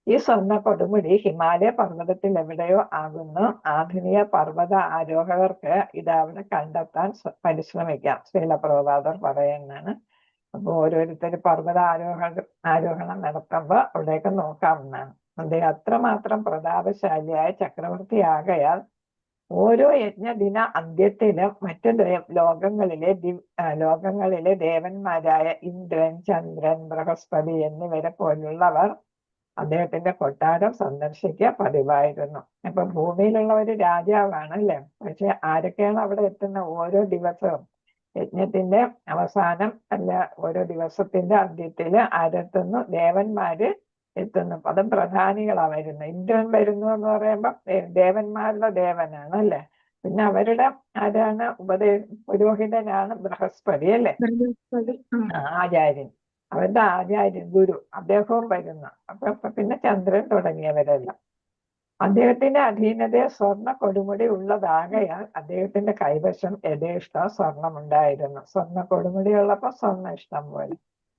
ഈ സ്വർണ്ണ കൊടുമുടി ഹിമാലയ പർവ്വതത്തിൽ എവിടെയോ ആകുന്നു. ആധുനിക പർവ്വത ആരോഹകർക്ക് ഇത് അവിടെ കണ്ടെത്താൻ പരിശ്രമിക്കാം. ശ്രീലപ്രഭുപാദർ പറയുന്നതാണ്. അപ്പൊ ഓരോരുത്തർ പർവ്വത ആരോഹണം നടത്തുമ്പോൾ അവിടേക്ക് നോക്കാവുന്നതാണ്. അദ്ദേഹം അത്രമാത്രം പ്രതാപശാലിയായ ചക്രവർത്തിയാകയാൽ ഓരോ യജ്ഞദിന അന്ത്യത്തിലും മറ്റു ലോകങ്ങളിലെ ദേവന്മാരായ ഇന്ദ്രൻ, ചന്ദ്രൻ, ബൃഹസ്പതി എന്നിവരെ പോലുള്ളവർ അദ്ദേഹത്തിന്റെ കൊട്ടാരം സന്ദർശിക്കുക പതിവായിരുന്നു. അപ്പൊ ഭൂമിയിലുള്ള ഒരു രാജാവാണ് അല്ലെ? പക്ഷെ ആരൊക്കെയാണ് അവിടെ എത്തുന്ന? ഓരോ ദിവസവും യജ്ഞത്തിന്റെ അവസാനം അല്ല, ഓരോ ദിവസത്തിന്റെ അന്ത്യത്തില് ആരെത്തുന്നു? ദേവന്മാര് എത്തുന്നു. അതും പ്രധാനികളാ വരുന്നത്. ഇന്ദ്രൻ വരുന്നു എന്ന് പറയുമ്പോൾ ദേവന്മാരുടെ ദേവനാണ് അല്ലെ? പിന്നെ അവരുടെ ആരാണ്? പുരോഹിതനാണ് ബൃഹസ്പതി അല്ലെ? ആചാര്യൻ, അവരുടെ ആചാര്യൻ ഗുരു, അദ്ദേഹവും വരുന്നു. അപ്പൊ പിന്നെ ചന്ദ്രൻ തുടങ്ങിയവരെല്ലാം. അദ്ദേഹത്തിന്റെ അധീനതയിൽ സ്വർണ്ണ കൊടുമുടി ഉള്ളതാകയാൽ അദ്ദേഹത്തിന്റെ കൈവശം യഥേഷ്ടം സ്വർണമുണ്ടായിരുന്നു. സ്വർണ്ണ കൊടുമുടി ഉള്ളപ്പോ സ്വർണ്ണ ഇഷ്ടം പോലെ.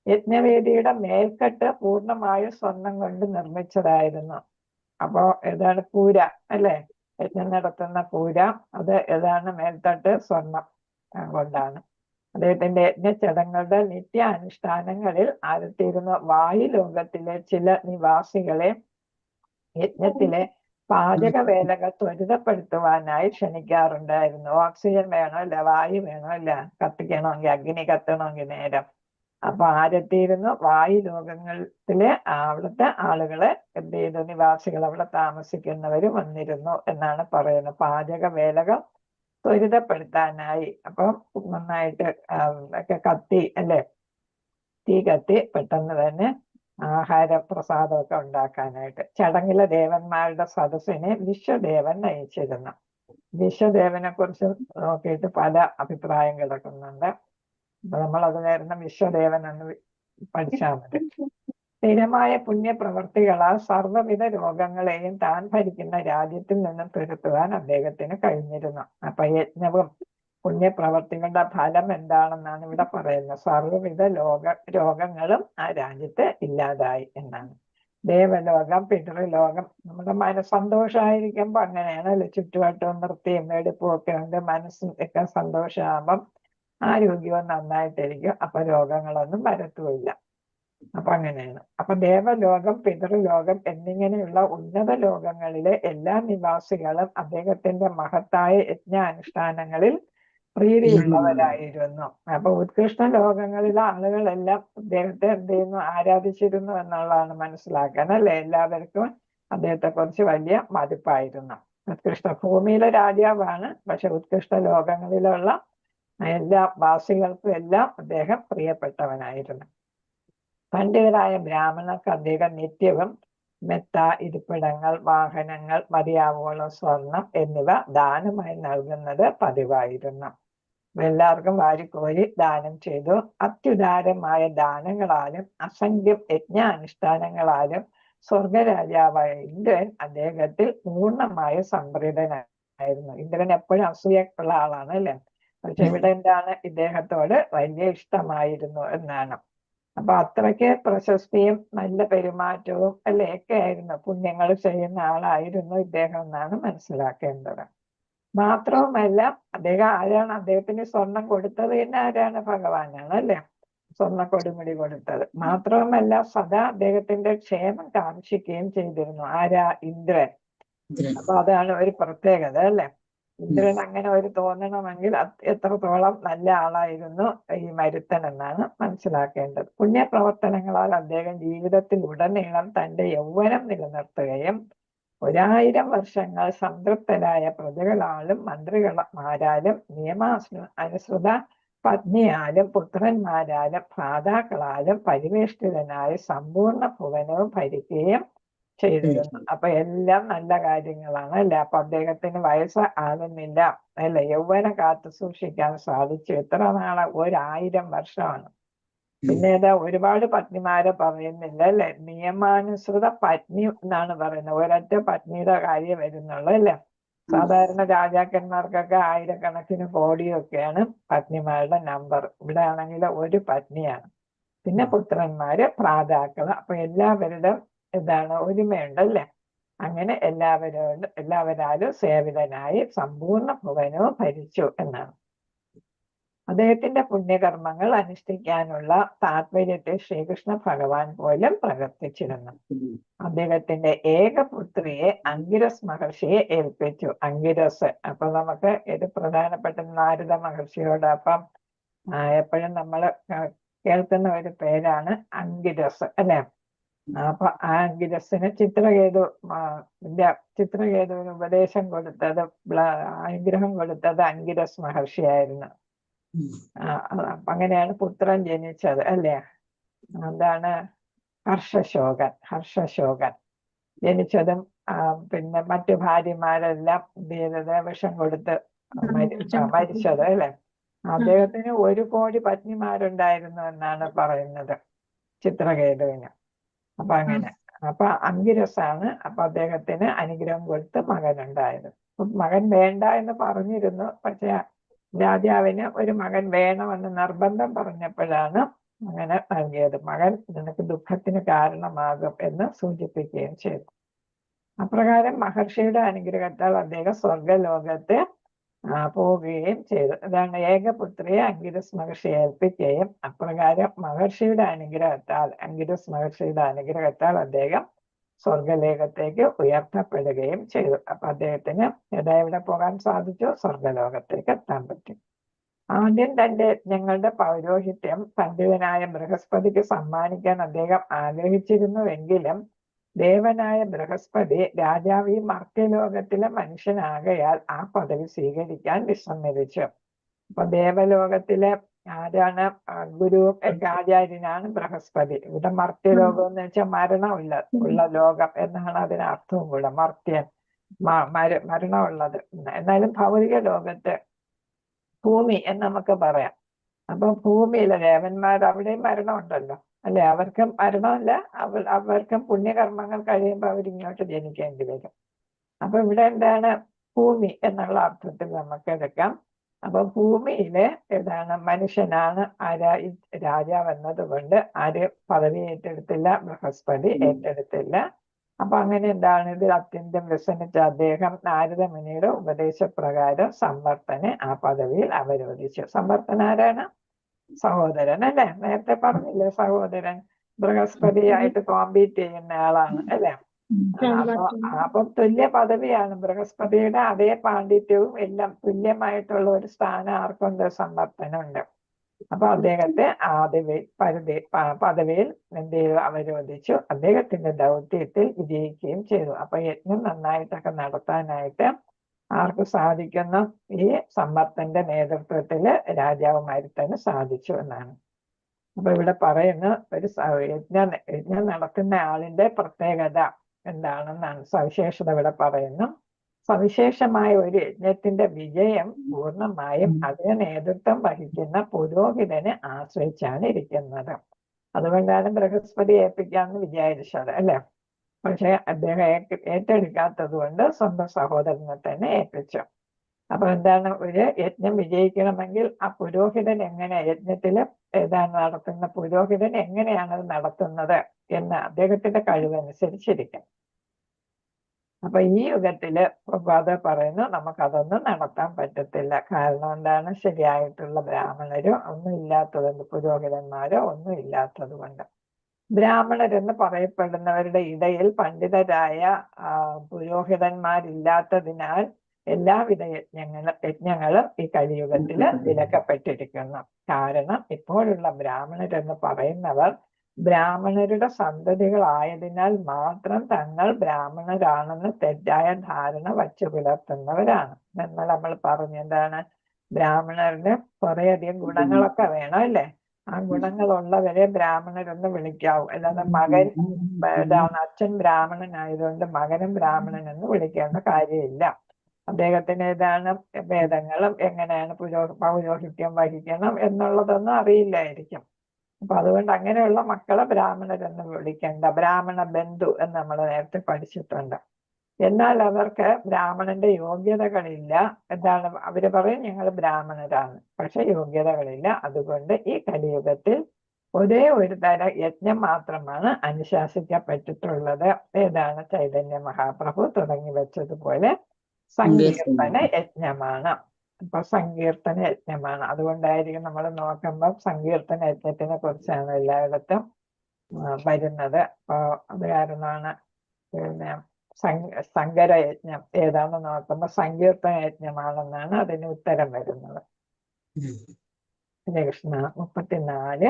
യജ്ഞവേദിയുടെ മേൽക്കെട്ട് പൂർണ്ണമായും സ്വർണം കൊണ്ട് നിർമ്മിച്ചതായിരുന്നു. അപ്പോ ഏതാണ്? കൂര അല്ലെ? യജ്ഞം നടത്തുന്ന കൂര, അത് ഏതാണ്? മേൽത്തട്ട് സ്വർണം കൊണ്ടാണ്. അദ്ദേഹത്തിന്റെ യജ്ഞചടങ്ങുകളുടെ നിത്യാനുഷ്ഠാനങ്ങളിൽ ആരത്തിയിരുന്ന വായുലോകത്തിലെ ചില നിവാസികളെ യജ്ഞത്തിലെ പാചകവേലകൾ ത്വരിതപ്പെടുത്തുവാനായി ക്ഷണിക്കാറുണ്ടായിരുന്നു. ഓക്സിജൻ വേണമല്ല, വായു വേണമല്ല, കത്തിക്കണമെങ്കിൽ, അഗ്നി കത്തണമെങ്കിൽ നേരം. അപ്പൊ ആരെത്തിയിരുന്നു? വായു ലോകങ്ങളിലെ അവിടുത്തെ ആളുകളെ എന്ത് ചെയ്തു? നിവാസികൾ, അവിടെ താമസിക്കുന്നവര് വന്നിരുന്നു എന്നാണ് പറയുന്നത്. പാചകവേലകൾ ത്വരിതപ്പെടുത്താനായി. അപ്പം നന്നായിട്ട് ഒക്കെ കത്തി അല്ലെ? തീ കത്തി പെട്ടെന്ന് തന്നെ ആഹാരപ്രസാദമൊക്കെ ഉണ്ടാക്കാനായിട്ട്. ചടങ്ങിലെ ദേവന്മാരുടെ സദസ്സിനെ വിശ്വദേവൻ നയിച്ചിരുന്നു. വിശ്വദേവനെ കുറിച്ച് നോക്കിയിട്ട് പല അഭിപ്രായം കിടക്കുന്നുണ്ട്. അപ്പൊ നമ്മൾ അത് നേരം വിശ്വദേവൻ എന്ന് പഠിച്ചാൽ മതി. സ്ഥിരമായ പുണ്യപ്രവർത്തികളാൽ സർവ്വവിധ രോഗങ്ങളെയും താൻ ഭരിക്കുന്ന രാജ്യത്തിൽ നിന്നും തുരത്തുവാൻ അദ്ദേഹത്തിന് കഴിഞ്ഞിരുന്നു. അപ്പൊ യജ്ഞവും പുണ്യപ്രവർത്തികളുടെ ഫലം എന്താണെന്നാണ് ഇവിടെ പറയുന്നത്. സർവ്വവിധ രോഗങ്ങളും ആ രാജ്യത്ത് ഇല്ലാതായി എന്നാണ്. ദേവലോകം, പിതൃലോകം. നമ്മുടെ സന്തോഷമായിരിക്കുമ്പോ അങ്ങനെയാണ് അല്ലെ? ചുറ്റുവട്ടവും നൃത്തിയും വെടിപ്പും ഒക്കെ ഉണ്ട്. മനസ്സും ഒക്കെ സന്തോഷമാകുമ്പം ആരോഗ്യവും നന്നായിട്ടിരിക്കും. അപ്പൊ രോഗങ്ങളൊന്നും വരത്തുമില്ല. അപ്പൊ അങ്ങനെയാണ്. അപ്പൊ ദേവലോകം, പിതൃലോകം എന്നിങ്ങനെയുള്ള ഉന്നത ലോകങ്ങളിലെ എല്ലാ നിവാസികളും അദ്ദേഹത്തിന്റെ മഹത്തായ യജ്ഞാനുഷ്ഠാനങ്ങളിൽ പ്രീതിയുള്ളവരായിരുന്നു. അപ്പൊ ഉത്കൃഷ്ട ലോകങ്ങളിലെ ആളുകളെല്ലാം അദ്ദേഹത്തെ എന്ത് ചെയ്യുന്നു? ആരാധിച്ചിരുന്നു എന്നുള്ളതാണ് മനസ്സിലാക്കാൻ അല്ലെ? എല്ലാവർക്കും അദ്ദേഹത്തെ കുറിച്ച് വലിയ മതിപ്പായിരുന്നു. ഉത്കൃഷ്ട ഭൂമിയിലെ രാജാവാണ്, പക്ഷെ ഉത്കൃഷ്ട ലോകങ്ങളിലുള്ള എല്ലാ വാസികൾക്കും എല്ലാം അദ്ദേഹം പ്രിയപ്പെട്ടവനായിരുന്നു. പണ്ഡിതരായ ബ്രാഹ്മണർക്ക് അദ്ദേഹം നിത്യവും മെത്ത, ഇരിപ്പിടങ്ങൾ, വാഹനങ്ങൾ, മതിയാവോളം സ്വർണം എന്നിവ ദാനമായി നൽകുന്നത് പതിവായിരുന്നു. എല്ലാവർക്കും വാരിക്കോരി ദാനം ചെയ്തു. അത്യുദാരമായ ദാനങ്ങളാലും അസംഖ്യം യജ്ഞാനുഷ്ഠാനങ്ങളാലും സ്വർഗരാജാവായ ഇന്ദ്രൻ അദ്ദേഹത്തിൽ പൂർണ്ണമായ സംപ്രീതനായിരുന്നു. ഇന്ദ്രൻ എപ്പോഴും അസൂയുള്ള ആളാണ് അല്ലെ? പക്ഷെ ഇവിടെ എന്താണ്? ഇദ്ദേഹത്തോട് വലിയ ഇഷ്ടമായിരുന്നു എന്നാണ്. അപ്പൊ അത്രയ്ക്ക് പ്രശസ്തിയും നല്ല പെരുമാറ്റവും അല്ലെ ഒക്കെ ആയിരുന്നു. പുണ്യങ്ങൾ ചെയ്യുന്ന ആളായിരുന്നു ഇദ്ദേഹം എന്നാണ് മനസ്സിലാക്കേണ്ടത്. മാത്രവുമല്ല, അദ്ദേഹം ആരാണ്? അദ്ദേഹത്തിന് സ്വർണം കൊടുത്തത് തന്നെ ആരാണ്? ഭഗവാനാണ് അല്ലെ? സ്വർണ്ണ കൊടുമുടി കൊടുത്തത്. മാത്രവുമല്ല, സദാ അദ്ദേഹത്തിന്റെ ക്ഷേമം കാക്ഷിക്കുകയും ചെയ്തിരുന്നു. ആരാ? ഇന്ദ്രൻ. അപ്പൊ അതാണ് ഒരു പ്രത്യേകത അല്ലെ? ഇന്ദ്രൻ അങ്ങനെ ഒരു തോന്നണമെങ്കിൽ എത്രത്തോളം നല്ല ആളായിരുന്നു ഈ മരുത്തൻ എന്നാണ് മനസ്സിലാക്കേണ്ടത്. പുണ്യപ്രവർത്തനങ്ങളാൽ അദ്ദേഹം ജീവിതത്തിൽ ഉടനീളം തന്റെ യൗവനം നിലനിർത്തുകയും 1000 വർഷങ്ങൾ സംതൃപ്തരായ പ്രജകളാലും മന്ത്രിമാരാലും നിയമാനുസൃത പത്നിയാലും പുത്രന്മാരാലും ഭ്രാതാക്കളാലും പരിവേഷ്ടിതനായ സമ്പൂർണ്ണ ഭുവനവും ഭരിക്കുകയും ചെയ്തിരുന്നു. അപ്പൊ എല്ലാം നല്ല കാര്യങ്ങളാണ് അല്ലെ. അപ്പൊ അദ്ദേഹത്തിന് വയസ്സ് ആകുന്നില്ല അല്ലെ, യൗവനം കാത്തു സൂക്ഷിക്കാൻ സാധിച്ചു. എത്ര നാളെ? 1000 വർഷമാണ്. പിന്നീട് ഒരുപാട് പത്നിമാരെ പറയുന്നില്ല അല്ലെ, നിയമാനുസൃത പത്നി എന്നാണ് പറയുന്നത്. ഒരൊറ്റ പത്നിയുടെ കാര്യം വരുന്നുള്ളൂ അല്ലെ. സാധാരണ രാജാക്കന്മാർക്കൊക്കെ ആയിരക്കണക്കിന് കോടിയൊക്കെയാണ് പത്നിമാരുടെ നമ്പർ. ഇവിടെ ആണെങ്കിൽ ഒരു പത്നിയാണ്. പിന്നെ പുത്രന്മാര്, ഭ്രാതാക്കള്. അപ്പൊ എല്ലാവരുടെ ഒരുമയുണ്ട് അല്ലെ. അങ്ങനെ എല്ലാവരാലും സേവിതനായി സമ്പൂർണ്ണ ഭുവനവും ഭരിച്ചു എന്നാണ്. അദ്ദേഹത്തിന്റെ പുണ്യകർമ്മങ്ങൾ അനുഷ്ഠിക്കാനുള്ള താല്പര്യത്തെ ശ്രീകൃഷ്ണ ഭഗവാൻ പോലും പ്രവർത്തിച്ചിരുന്നു. അദ്ദേഹത്തിന്റെ ഏകപുത്രിയെ അങ്കിരസ് മഹർഷിയെ ഏൽപ്പിച്ചു. അങ്കിരസ് അപ്പൊ നമുക്ക് ഇത് പ്രധാനപ്പെട്ട നാരദ മഹർഷിയോടൊപ്പം എപ്പോഴും നമ്മൾ കേൾക്കുന്ന ഒരു പേരാണ് അങ്കിരസ് അല്ലെ. അപ്പൊ ആ അങ്കിരസിന് ചിത്രകേതുവിന് ഉപദേശം കൊടുത്തത്, അനുഗ്രഹം കൊടുത്തത് അങ്കിരസ് മഹർഷിയായിരുന്നു. അങ്ങനെയാണ് പുത്രൻ ജനിച്ചത് അല്ലേ. എന്താണ്? ഹർഷശോകൻ ജനിച്ചതും പിന്നെ മറ്റു ഭാര്യമാരെല്ലാം വിഷം കൊടുത്ത് മരിച്ചത് അല്ലെ. അദ്ദേഹത്തിന് 1 കോടി പത്നിമാരുണ്ടായിരുന്നു എന്നാണ് പറയുന്നത് ചിത്രകേതുവിന്. അപ്പൊ അങ്ങനെ അപ്പൊ അങ്കിരസാണ് അപ്പൊ അദ്ദേഹത്തിന് അനുഗ്രഹം കൊടുത്ത് മകനുണ്ടായത്. മകൻ വേണ്ട എന്ന് പറഞ്ഞിരുന്നു. പക്ഷെ രാജാവിന് ഒരു മകൻ വേണമെന്ന് നിർബന്ധം പറഞ്ഞപ്പോഴാണ് അങ്ങനെ നൽകിയത്. മകൻ നിനക്ക് ദുഃഖത്തിന് കാരണമാകും എന്ന് സൂചിപ്പിക്കുകയും ചെയ്തു. അപ്രകാരം മഹർഷിയുടെ അനുഗ്രഹത്താൽ അദ്ദേഹം സ്വർഗലോകത്ത് പോവുകയും ചെയ്തു. അതാണ് ഏകപുത്രിയെ അങ്കിരസ് മഹർഷി ഏൽപ്പിക്കുകയും അപ്രകാരം അങ്കിരസ് മഹർഷിയുടെ അനുഗ്രഹത്താൽ അദ്ദേഹം സ്വർഗലോകത്തേക്ക് ഉയർത്തപ്പെടുകയും ചെയ്തു. അപ്പൊ അദ്ദേഹത്തിന് എവിടെ പോകാൻ സാധിച്ചു? സ്വർഗലോകത്തേക്ക് എത്താൻ പറ്റും. ആദ്യം തന്റെ യജ്ഞങ്ങളുടെ പൗരോഹിത്യം പണ്ഡിതനായ ബൃഹസ്പതിക്ക് സമ്മാനിക്കാൻ അദ്ദേഹം ആഗ്രഹിച്ചിരുന്നുവെങ്കിലും ദേവനായ ബൃഹസ്പതി രാജാവ് ഈ മർത്യലോകത്തിലെ മനുഷ്യനാകയാൽ ആ പദവി സ്വീകരിക്കാൻ വിസമ്മതിച്ചു. അപ്പൊ ദേവലോകത്തിലെ ആരാണ്? ഗുരുവും ആചാര്യനാണ് ബൃഹസ്പതി. ഇവിടെ മർത്യലോകം എന്ന് വെച്ചാൽ മരണമുള്ള ലോകം എന്നാണ് അതിന് അർത്ഥവും കൂടെ. മർത്യൻ മരണമുള്ളത്. എന്നാലും ഭൗതിക ലോകത്ത് ഭൂമി എന്ന് നമുക്ക് പറയാം. അപ്പൊ ഭൂമിയിലെ ദേവന്മാർ അവിടെയും മരണമുണ്ടല്ലോ അല്ലെ. അവർക്കും മരണമില്ല, അവർക്കും പുണ്യകർമ്മങ്ങൾ കഴിയുമ്പോൾ അവരിങ്ങോട്ട് ജനിക്കേണ്ടി വരും. അപ്പൊ ഇവിടെ എന്താണ്? ഭൂമി എന്നുള്ള അർത്ഥത്തിൽ നമുക്ക് എടുക്കാം. അപ്പൊ ഭൂമിയിലെ മനുഷ്യനാണ് രാജാവ് എന്നതുകൊണ്ട് ആര് പദവി ഏറ്റെടുത്തില്ല? ബൃഹസ്പതി ഏറ്റെടുത്തില്ല. അപ്പൊ അങ്ങനെ ഇതിൽ അത്യന്തം വ്യസനിച്ച അദ്ദേഹം നാരദമുനിയുടെ ഉപദേശപ്രകാരം സമ്പർത്തനെ ആ പദവിയിൽ അവരോധിച്ചു. സമ്പർത്തൻ ആരാണ്? സഹോദരൻ അല്ലെ. നേരത്തെ പറഞ്ഞില്ലേ, സഹോദരൻ ബൃഹസ്പതിയായിട്ട് കോമ്പീറ്റ് ചെയ്യുന്ന ആളാണ് അല്ലെ. അപ്പം തുല്യ പദവിയാണ്. ബൃഹസ്പതിയുടെ അതേ പാണ്ഡിത്യവും എല്ലാം തുല്യമായിട്ടുള്ള ഒരു സ്ഥാനം ആർക്കുണ്ട്? സമ്പർത്തനുണ്ട്. അപ്പൊ അദ്ദേഹത്തെ പദവിയിൽ അവരോധിച്ചു. അദ്ദേഹത്തിന്റെ ദൗത്യത്തിൽ വിജയിക്കുകയും ചെയ്തു. അപ്പൊ യജ്ഞം നന്നായിട്ടൊക്കെ നടത്താനായിട്ട് ആർക്ക് സാധിക്കുന്നു? ഈ സമ്പർത്തന്റെ നേതൃത്വത്തില് രാജാവുമാരി തന്നെ സാധിച്ചു എന്നാണ്. അപ്പൊ ഇവിടെ പറയുന്ന ഒരു യജ്ഞം നടത്തുന്ന ആളിന്റെ പ്രത്യേകത എന്താണെന്നാണ്, സവിശേഷത ഇവിടെ പറയുന്നു. സവിശേഷമായ ഒരു യജ്ഞത്തിന്റെ വിജയം പൂർണ്ണമായും അതിന് നേതൃത്വം വഹിക്കുന്ന പുരോഹിതനെ ആശ്രയിച്ചാണ് ഇരിക്കുന്നത്. അതുകൊണ്ടാണ് ബൃഹസ്പതി ഏൽപ്പിക്കാമെന്ന് വിചാരിച്ചത് അല്ലെ. പക്ഷെ അദ്ദേഹം ഏറ്റെടുക്കാത്തത് കൊണ്ട് സ്വന്തം സഹോദരനെ തന്നെ ഏൽപ്പിച്ചു. അപ്പൊ എന്താണ്? ഒരു യജ്ഞം വിജയിക്കണമെങ്കിൽ ആ പുരോഹിതൻ യജ്ഞത്തില് നടത്തുന്ന പുരോഹിതൻ എങ്ങനെയാണ് അത് നടത്തുന്നത് എന്ന് അദ്ദേഹത്തിന്റെ കഴിവനുസരിച്ചിരിക്കും. അപ്പൊ ഈ യുഗത്തില് പ്രഭാത പറയുന്നു നമുക്കതൊന്നും നടത്താൻ പറ്റത്തില്ല. കാരണം എന്താണ്? ശരിയായിട്ടുള്ള ബ്രാഹ്മണരോ ഒന്നും ഇല്ലാത്തതുകൊണ്ട്, പുരോഹിതന്മാരോ ഒന്നും ഇല്ലാത്തത് കൊണ്ട്. ബ്രാഹ്മണരെന്ന് പറയപ്പെടുന്നവരുടെ ഇടയിൽ പണ്ഡിതരായ പുരോഹിതന്മാരില്ലാത്തതിനാൽ എല്ലാവിധ യജ്ഞങ്ങളും ഈ കലിയുഗത്തില് വിലക്കപ്പെട്ടിരിക്കുന്നു. കാരണം ഇപ്പോഴുള്ള ബ്രാഹ്മണരെന്ന് പറയുന്നവർ ബ്രാഹ്മണരുടെ സന്തതികളായതിനാൽ മാത്രം തങ്ങൾ ബ്രാഹ്മണരാണെന്ന് തെറ്റായ ധാരണ വച്ചു പുലർത്തുന്നവരാണ്. എന്നാൽ നമ്മൾ പറഞ്ഞെന്താണ്? ബ്രാഹ്മണരുടെ കുറേയധികം ഗുണങ്ങളൊക്കെ വേണം അല്ലേ? ആ ഗുണങ്ങളുള്ളവരെ ബ്രാഹ്മണരെന്ന് വിളിക്കാവൂ. അല്ലാതെ മകൻ ഇതാണ് അച്ഛൻ ബ്രാഹ്മണനായതുകൊണ്ട് മകനും ബ്രാഹ്മണൻ എന്ന് വിളിക്കേണ്ട കാര്യമില്ല. അദ്ദേഹത്തിന് ഏതാണ് വേദങ്ങളും എങ്ങനെയാണ് പൗരോഹിത്യം വഹിക്കണം എന്നുള്ളതൊന്നും അറിയില്ലായിരിക്കും. അപ്പൊ അതുകൊണ്ട് അങ്ങനെയുള്ള മക്കളെ ബ്രാഹ്മണരെന്ന് വിളിക്കേണ്ട. ബ്രാഹ്മണ ബന്ധു എന്ന് നമ്മൾ നേരത്തെ പഠിച്ചിട്ടുണ്ട്. എന്നാൽ അവർക്ക് ബ്രാഹ്മണന്റെ യോഗ്യതകളില്ല. എന്താണ് അവര് പറയും ഞങ്ങൾ ബ്രാഹ്മണരാണ്, പക്ഷെ യോഗ്യതകളില്ല. അതുകൊണ്ട് ഈ കലിയുഗത്തിൽ ഒരേ ഒരു തര യജ്ഞം മാത്രമാണ് അനുശാസിക്കപ്പെട്ടിട്ടുള്ളത്. ഏതാണ്? ചൈതന്യ മഹാപ്രഭു തുടങ്ങി വെച്ചതുപോലെ സങ്കീർത്തന യജ്ഞമാണ്. അപ്പൊ സങ്കീർത്തന യജ്ഞമാണ്. അതുകൊണ്ടായിരിക്കും നമ്മൾ നോക്കുമ്പോൾ സങ്കീർത്തന യജ്ഞത്തിനെ കുറിച്ചാണ് എല്ലായിടത്തും വരുന്നത്. അപ്പൊ അത് കാരണമാണ് പിന്നെ സങ്കരയജ്ഞം ഏതാണെന്ന് നോക്കുമ്പോൾ സങ്കീർത്തന യജ്ഞമാണെന്നാണ് അതിന് ഉത്തരം വരുന്നത്. കൃഷ്ണ 34.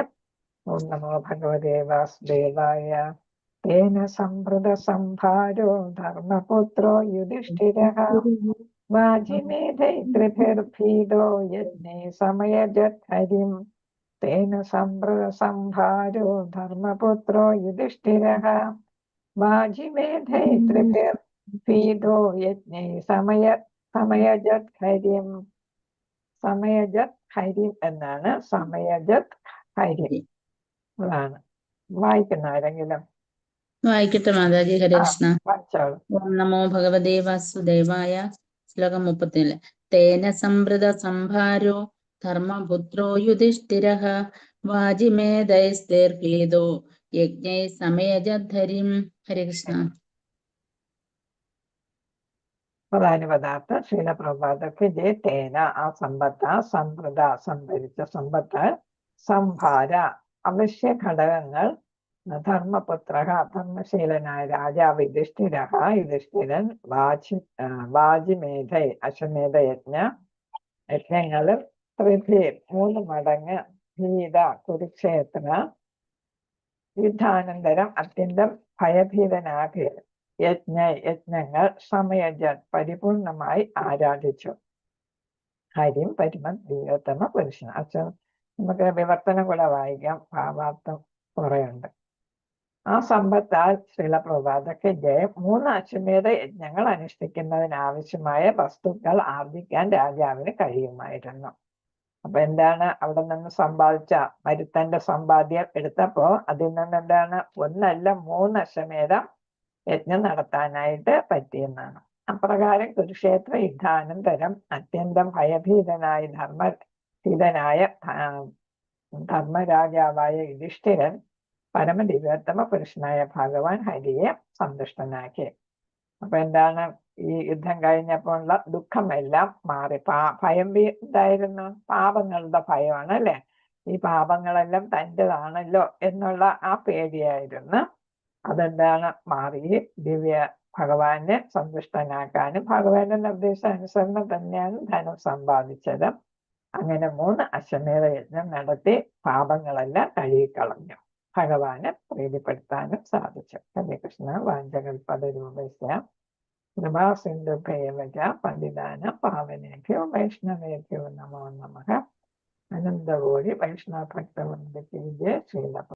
ഓം നമോ ഭഗവതേ വാസുദേവായ. തേന സംവൃത സംഭാരോ ധർമ്മപുത്രോ യുധിഷ്ഠിരഃ വാജിമേധൈത്രിഭിർഭീതോ യജ്ഞേ സമയജത് ഹരിം. തേന സംവൃത സംഭാരോ ധർമ്മപുത്രോ യുധിഷ്ഠിരഃ വാജിമേധൈത്രിഭിർഭീതോ യജ്ഞേ സമയജത് ഹരിം. സമയജത് ഹരിം എന്നാണ്. സമയജത് ഹരിം അതാണ്. വായിക്കുന്ന ആരെങ്കിലും വായിക്കട്ടെ മാതാജി. ഹരേ കൃഷ്ണ. വായിച്ചോളൂ. ഓം നമോ ഭഗവതേ വാസുദേവായ. ശ്ലോകം 34. തേന സംവൃത സംഭാരോ ധർമ്മപുത്രോ യുധിഷ്ഠിരഃ വാജിമേധൈസ്തേർഭേദോ യജ്ഞൈ സമയജദ്ധരിം. ഹരേ കൃഷ്ണ. പ്രധാനപദാർത്ഥ ശീലപ്രഭാതക്ക് ജയ. തേന ആ സമ്പത്ത്, സംവൃത സംഭരിച്ച സമ്പത്ത്, സംഭാര അവശ്യ ഘടകങ്ങൾ, ധർമ്മപുത്ര ധർമ്മശീലനായ രാജാവ് യുധിഷ്ഠിരഃ യുധിഷ്ഠിരൻ വാജിമേധൈ അശ്വമേധ യജ്ഞങ്ങളിൽ 3 മടങ്ങ് ഭീത കുരുക്ഷേത്ര യുദ്ധാനന്തരം അത്യന്തം ഭയഭീതനാകിയ യജ്ഞങ്ങൾ സമയജൻ പരിപൂർണമായി ആരാധിച്ചു. ഹരിം പരമ ദിവ്യോത്തമ പുരുഷൻ. അച്ഛൻ നമുക്ക് വിവർത്തനം കൂടെ വായിക്കാം, ഭാവാർത്ഥം കുറേയുണ്ട്. ആ സമ്പത്താൽ ശ്രീലപ്രഭാതക്ക് ജയം 3 അശ്വമേധ യജ്ഞങ്ങൾ അനുഷ്ഠിക്കുന്നതിനാവശ്യമായ വസ്തുക്കൾ ആർജിക്കാൻ രാജാവിന് കഴിയുമായിരുന്നു. അപ്പൊ എന്താണ് അവിടെ നിന്ന് സമ്പാദിച്ച മരുത്തന്റെ സമ്പാദ്യം എടുത്തപ്പോ അതിൽ നിന്ന് എന്താണ് 1 അല്ല 3 അശ്വമേധം യജ്ഞം നടത്താനായിട്ട് പറ്റിയെന്നാണ്. അപ്രകാരം കുരുക്ഷേത്ര യുദ്ധാനന്തരം അത്യന്തം ഭയഭീതനായ ധർമ്മരാജാവായ യുധിഷ്ഠിരൻ പരമദിവ്യോത്തമ പുരുഷനായ ഭഗവാൻ ഹരിയെ സന്തുഷ്ടനാക്കി. അപ്പൊ എന്താണ് ഈ യുദ്ധം കഴിഞ്ഞപ്പോൾ ഉള്ള ദുഃഖമെല്ലാം മാറി. ഭയം എന്തായിരുന്നു? പാപങ്ങളുടെ ഭയമാണ് അല്ലെ? ഈ പാപങ്ങളെല്ലാം തൻ്റെതാണല്ലോ എന്നുള്ള ആ പേടിയായിരുന്നു. അതെന്താണ് മാറി? ദിവ്യ ഭഗവാനെ സന്തുഷ്ടനാക്കാനും ഭഗവാന്റെ നിർദ്ദേശാനുസരണം തന്നെയാണ് ധനം സമ്പാദിച്ചത്. അങ്ങനെ 3 അശ്വമേധ യജ്ഞം നടത്തി പാപങ്ങളെല്ലാം കഴുകിക്കളഞ്ഞു. ഭഗവാനെ പ്രീതിപ്പെടുത്താനും സാധിച്ചു. ഹരേ കൃഷ്ണ. വാഞ്ചകൽപതരൂപസ്യ കൃപാസിന്ധുഭ്യവച പണ്ഡിതാനാം പാവനേഭ്യോ വൈഷ്ണവേഭ്യോ നമോ നമഃ. അനന്തകോടി വൈഷ്ണവ ഭക്തവൃന്ദ കീ ജയ. ശ്രീല